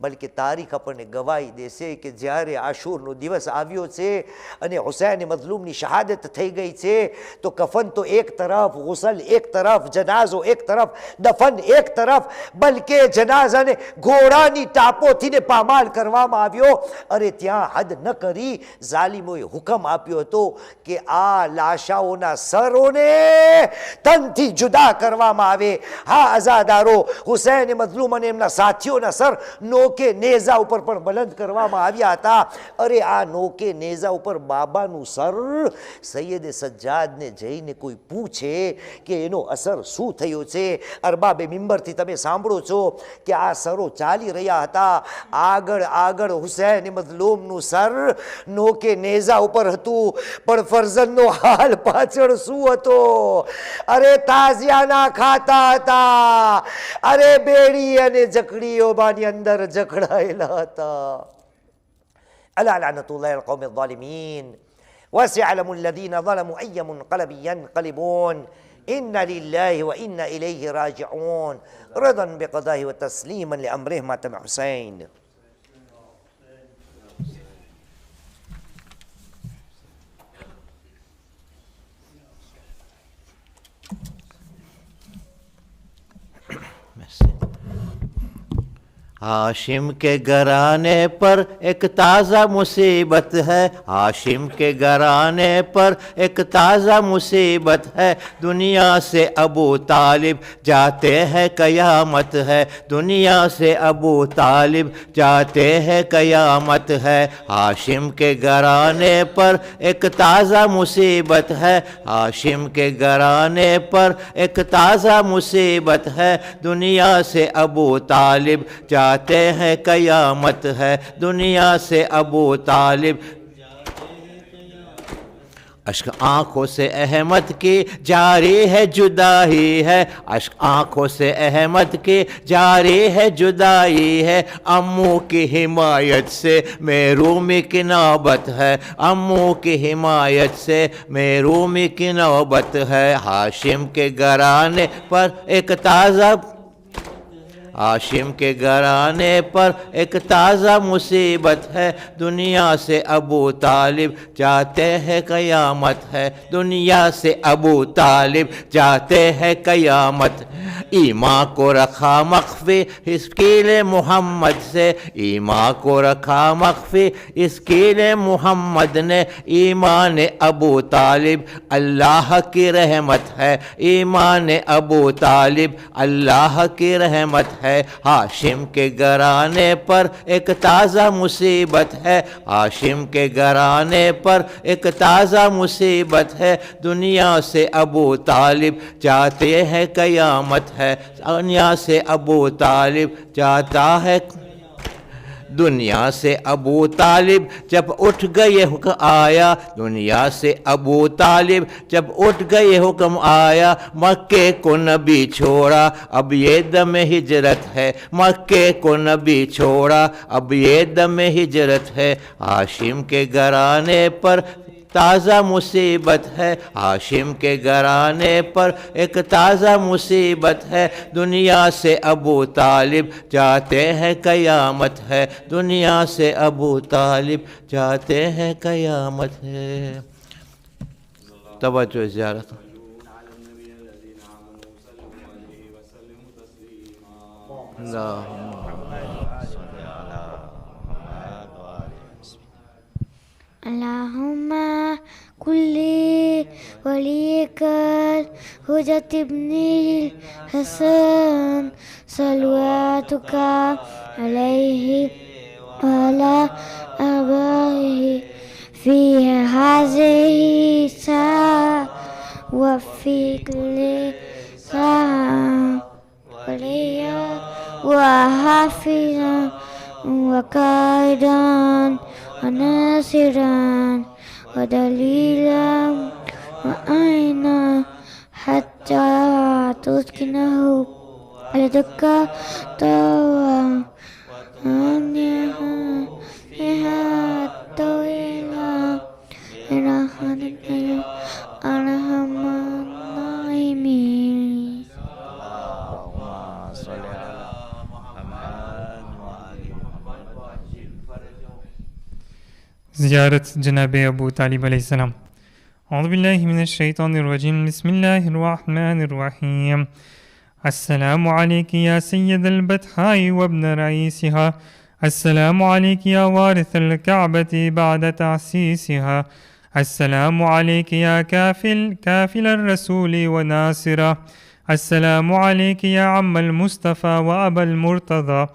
બલકે તારીખ આપણને ગવાહી દેશે કે જ્યારે આશુરનો દિવસ આવ્યો છે અને હુસૈન મઝલૂમની શહાદત થઈ ગઈ છે તો કફન તો એક તરફ, ગુસલ એક તરફ, જનાઝો એક તરફ, દફન એક તરફ, બલકે જનાઝાને ઘોડાની ટાપોથીને પામાલ કરવામાં આવ્યો. અરે ત્યાં હદ ન કરી ઝાલિમોએ હુકમ આપ્યો હતો કે આ લાશાઓના સરોને તનથી જુદા કરવામાં આવે. હા અઝાદારો, હુસૈન મઝલૂમ અને એમના સાથીઓના સર નોકે નેઝા ઉપર પણ બલંદ કરવામાં આવ્યા હતા. અરે આ નોકે નેઝા ઉપર બાબાનું સર સૈયદ સજ્જાદને જઈને કોઈ પૂછે કે એનો અસર શું થયો છે? અરબાબે મિંબરથી તમે સાંભળો છો કે આ સરો ચાલી રહ્યા હતા. આગળ આગળ હુસૈન મઝલૂમનું સર નોકે નેઝા ઉપર હતું, પણ ફરઝનનો હાલ પાછળ શું હતો? અરે તાઝિયાના ખાતા હતા. અરે બેડી અને જકડીઓમાંની અંદર જકડાયેલા હતા. અલા લઅનતુલ્લાહિ અલલ કૌમિઝ ઝાલિમીન وسيعلم الذين ظلموا أي منقلب ينقلبون إنا لله وإنا إليه راجعون رضا بقضائه وتسليما لأمره ماتم حسين. हाशिम के घराने पर एक ताज़ा मुसीबत है, हाशिम के घराने पर एक ताज़ा मुसीबत है, दुनिया से अबू तालिब जाते हैं कयामत है, दुनिया से अबू तालिब जाते हैं कयामत है. हाशिम के घराने पर एक ताज़ा मुसीबत है, हाशिम के घराने पर एक ताज़ा मुसीबत है, दुनिया से अबू तालिब जाते हैं कयामत है, दुनिया से अबू तालिब. अश्क आंखों से अहमद की जारी है जुदाई है, अश्क आंखों से अहमद की जारी है जुदाई है, अम्मू की हिमायत से महरूमी की नौबत है, अम्मू की हिमायत से महरूमी की नौबत है। हाशिम के घराने पर एक ताज़ा हाशिम के घराने पर एक ताज़ा मुसीबत है, दुनिया से अबू तालिब जाते हैं क़यामत है, दुनिया से अबू तालिब जाते हैं क़यामत। ईमान को रखा मख्फी इस कीले मोहम्मद से, ईमान को रखा मख्फी इस कीले मोहम्मद ने, ईमान अबू तालिब अल्लाह की रहमत है, ईमान अबू तालिब अल्लाह की रहमत है। हाशिम के घराने पर एक ताज़ा मुसीबत है, हाशिम के घराने पर एक ताज़ा मुसीबत है, दुनिया से अबू तालिब जाते हैं क़यामत है, दुनिया से अबू तालिब जाता है, दुनिया से अबू तालिब जब उठ गए हुक्म आया, दुनिया से अबू तालिब जब उठ गए हुक्म आया, मक्के को नबी छोड़ा अब ये दम हिजरत है, मक्के को नबी छोड़ा अब ये दम हिजरत है। हाशिम के घराने पर ताज़ा मुसीबत है, हाशिम के घराने पर एक ताज़ा मुसीबत है, दुनिया से अबू तालिब जाते हैं क़यामत है, दुनिया से अबू तालिब जाते हैं क़यामत है। तवज्जो ज़ियारत। अल्लाहुम्मा कुल्ली वलियकर हुज्जत इब्निल हसन सलवातुका अलैहि वअला आबाइहि फी हाज़िहि सा व फी कुल्ली सा वलिया व हाफिज़an व काइदान وناصرا ودليلا وأعينا حتى تسكنه لدك طوى عنها فيها طويلا رحمتك أرحم الراحمين. زيارة جناب أبو طالب عليه السلام. أعوذ بالله من الشيطان الرجيم. بسم الله الرحمن الرحيم. السلام عليك يا سيد البطحاء وابن رئيسها، السلام عليك يا وارث الكعبة بعد تأسيسها، السلام عليك يا كافل الرسول وناصره، السلام عليك يا عم المصطفى وأبا المرتضى،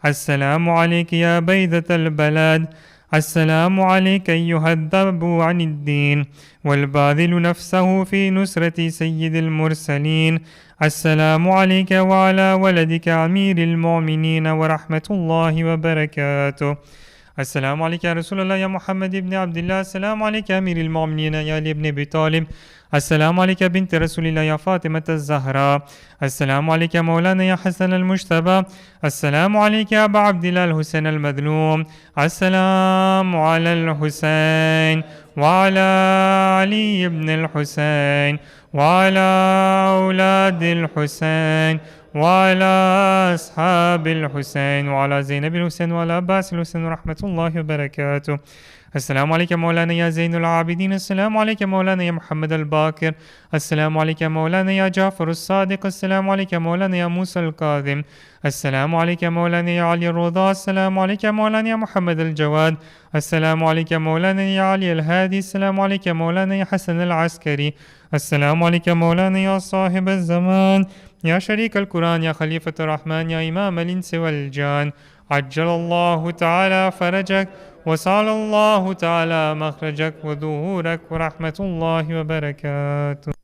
السلام عليك يا بيضة البلاد، السلام عليك أيها الذب عن الدين والباذل نفسه في نصرة سيد المرسلين، السلام عليك وعلى ولدك أمير المؤمنين ورحمة الله وبركاته. السلام عليك يا رسول الله يا محمد بن عبد الله، السلام عليك يا أمير المؤمنين يا علي بن أبي طالب، السلام عليك يا بنت رسول الله يا فاطمة الزهراء، السلام عليك يا مولانا يا حسن المجتبى، السلام عليك يا أبا عبد الله الحسين المظلوم، السلام على الحسين وعلى علي بن الحسين وعلى أولاد الحسين وعلى أصحاب الحسين وعلى زينب الحسين وعلى عباس الحسين ورحمة الله وبركاته. السلام عليك مولانا يا زين العابدين، السلام عليك مولانا يا محمد الباكر، السلام عليك مولانا يا جعفر الصادق، السلام عليك مولانا يا موسى الكاظم، السلام عليك مولانا يا علي الرضا، السلام عليك مولانا يا محمد الجواد، السلام عليك مولانا يا علي الهادي، السلام عليك مولانا يا حسن العسكري، السلام عليك مولانا يا صاحب الزمان يا شريك القرآن يا خليفة الرحمن يا إمام الإنس والجان، عجل الله تعالى فرجك وسال الله تعالى مخرجك وظهورك ورحمة الله وبركاته.